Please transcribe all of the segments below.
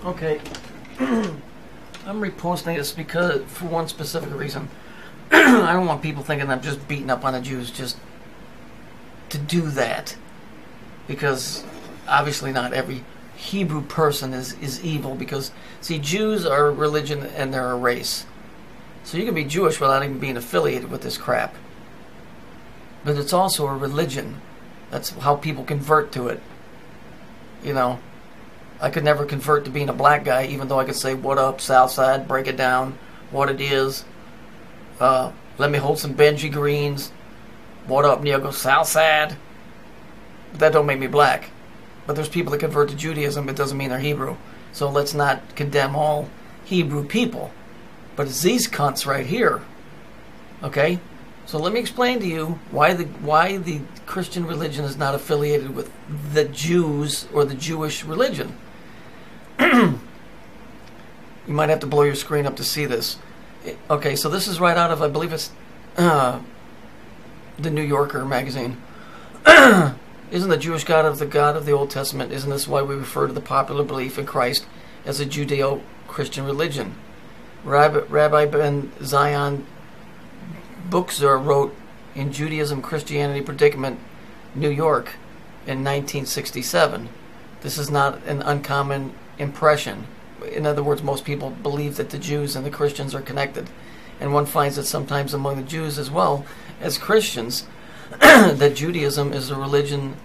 Okay. I'm reposting this because, for one specific reason. I don't want people thinking I'm just beating up on the Jews just to do that. Because obviously not every Hebrew person is evil. Because, see, Jews are a religion and they're a race. So you can be Jewish without even being affiliated with this crap. But it's also a religion. That's how people convert to it. You know, I could never convert to being a black guy, even though I could say, what up, Southside, break it down, what it is. Let me hold some Benji Greens. What up, Neo? Southside. But that don't make me black. But there's people that convert to Judaism, it doesn't mean they're Hebrew. So let's not condemn all Hebrew people. But it's these cunts right here. Okay? So let me explain to you why the Christian religion is not affiliated with the Jews or the Jewish religion. You might have to blow your screen up to see this. Okay, so this is right out of, I believe it's the New Yorker magazine. Isn't the Jewish God of the Old Testament, isn't this why we refer to the popular belief in Christ as a Judeo-Christian religion? Rabbi Ben Zion Buchzer wrote in Judaism, Christianity Predicament, New York, in 1967. This is not an uncommon impression. In other words, most people believe that the Jews and the Christians are connected. And one finds that sometimes among the Jews as well as Christians, that Judaism is a religion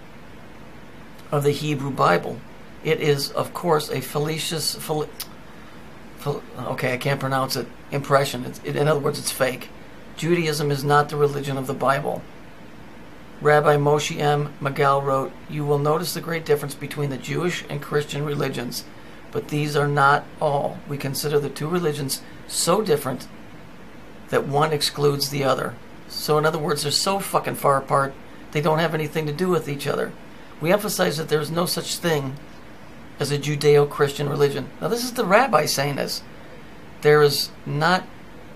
of the Hebrew Bible. It is, of course, a fallacious, okay, I can't pronounce it, impression. In other words, it's fake. Judaism is not the religion of the Bible. Rabbi Moshe M. Magal wrote, "You will notice the great difference between the Jewish and Christian religions, but these are not all. We consider the two religions so different that one excludes the other." So in other words, they're so fucking far apart, they don't have anything to do with each other. We emphasize that there is no such thing as a Judeo-Christian religion. Now this is the rabbi saying this. There is not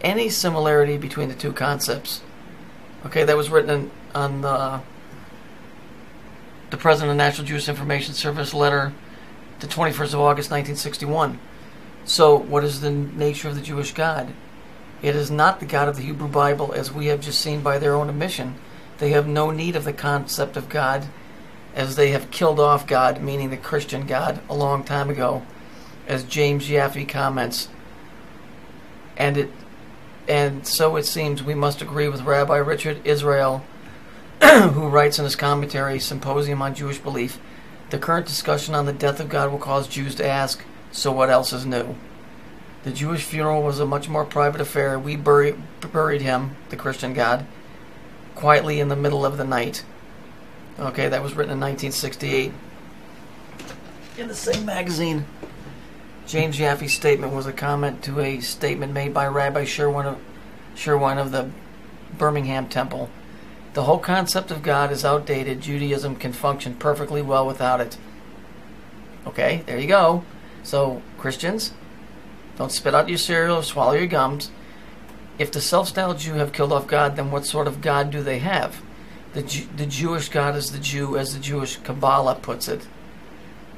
any similarity between the two concepts. Okay, that was written on the President of the National Jewish Information Service letter, the 21st of August, 1961. So, what is the nature of the Jewish God? It is not the God of the Hebrew Bible, as we have just seen by their own admission. They have no need of the concept of God, as they have killed off God, meaning the Christian God, a long time ago, as James Yaffe comments. And so it seems we must agree with Rabbi Richard Israel, who writes in his commentary, Symposium on Jewish Belief, the current discussion on the death of God will cause Jews to ask, so what else is new? The Jewish funeral was a much more private affair. We buried him, the Christian God, quietly in the middle of the night. Okay, that was written in 1968. In the same magazine, James Yaffe's statement was a comment to a statement made by Rabbi Sherwin of the Birmingham Temple. The whole concept of God is outdated. Judaism can function perfectly well without it. Okay, there you go. So, Christians, don't spit out your cereal or swallow your gums. If the self-styled Jew have killed off God, then what sort of God do they have? The Jewish God is the Jew, as the Jewish Kabbalah puts it.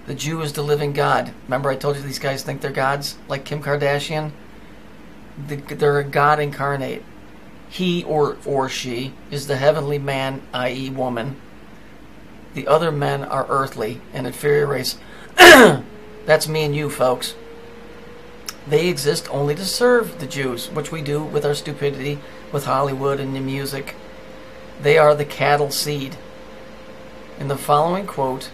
The Jew is the living God. Remember I told you these guys think they're gods? Like Kim Kardashian? They're a God incarnate. He or she is the heavenly man, i.e. woman. The other men are earthly, an inferior race. That's me and you, folks. They exist only to serve the Jews, which we do with our stupidity, with Hollywood and the music. They are the cattle seed. In the following quote,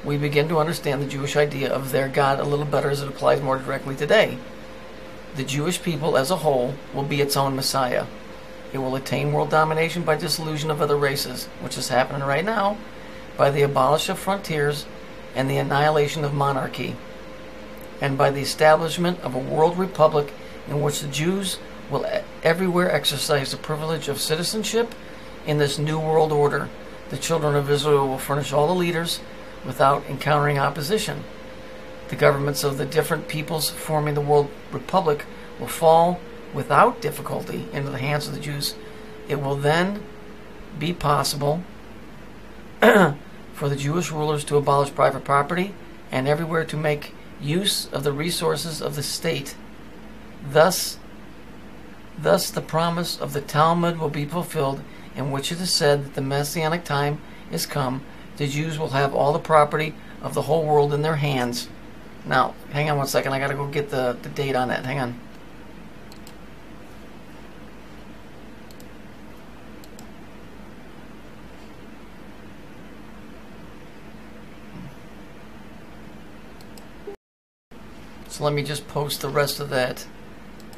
we begin to understand the Jewish idea of their God a little better as it applies more directly today. The Jewish people as a whole will be its own Messiah. It will attain world domination by dissolution of other races, which is happening right now, by the abolition of frontiers and the annihilation of monarchy, and by the establishment of a world republic in which the Jews will everywhere exercise the privilege of citizenship in this new world order. The children of Israel will furnish all the leaders without encountering opposition. The governments of the different peoples forming the world republic will fall without difficulty into the hands of the Jews. It will then be possible for the Jewish rulers to abolish private property and everywhere to make use of the resources of the state. Thus the promise of the Talmud will be fulfilled, in which it is said that the Messianic time is come. The Jews will have all the property of the whole world in their hands. Now, hang on one second. I got to go get the date on that. Hang on. So let me just post the rest of that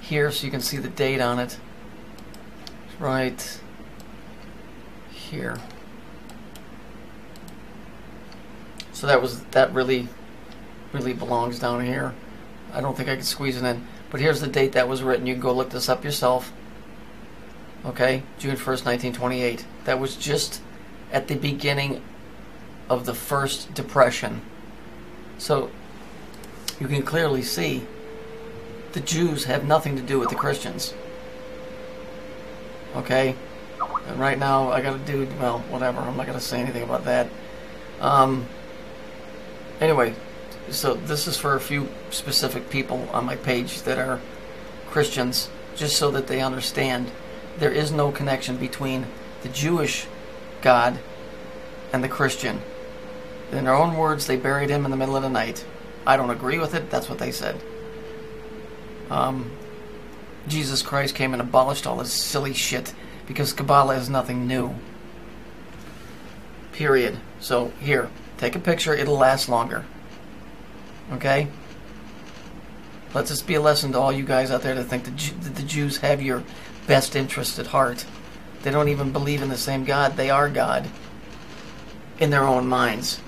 here so you can see the date on it. Right here. So that really belongs down here. I don't think I could squeeze it in. But here's the date that was written. You can go look this up yourself. Okay, June 1st, 1928. That was just at the beginning of the first depression. So you can clearly see the Jews have nothing to do with the Christians. Okay? And right now I gotta do, well, whatever. I'm not gonna say anything about that. Anyway, so this is for a few specific people on my page that are Christians, just so that they understand there is no connection between the Jewish God and the Christian. In their own words, they buried him in the middle of the night. I don't agree with it. That's what they said. Jesus Christ came and abolished all this silly shit because Kabbalah is nothing new. Period. So here, take a picture. It'll last longer. Okay? Let this be a lesson to all you guys out there that think that the Jews have your best interest at heart. They don't even believe in the same God. They are God in their own minds.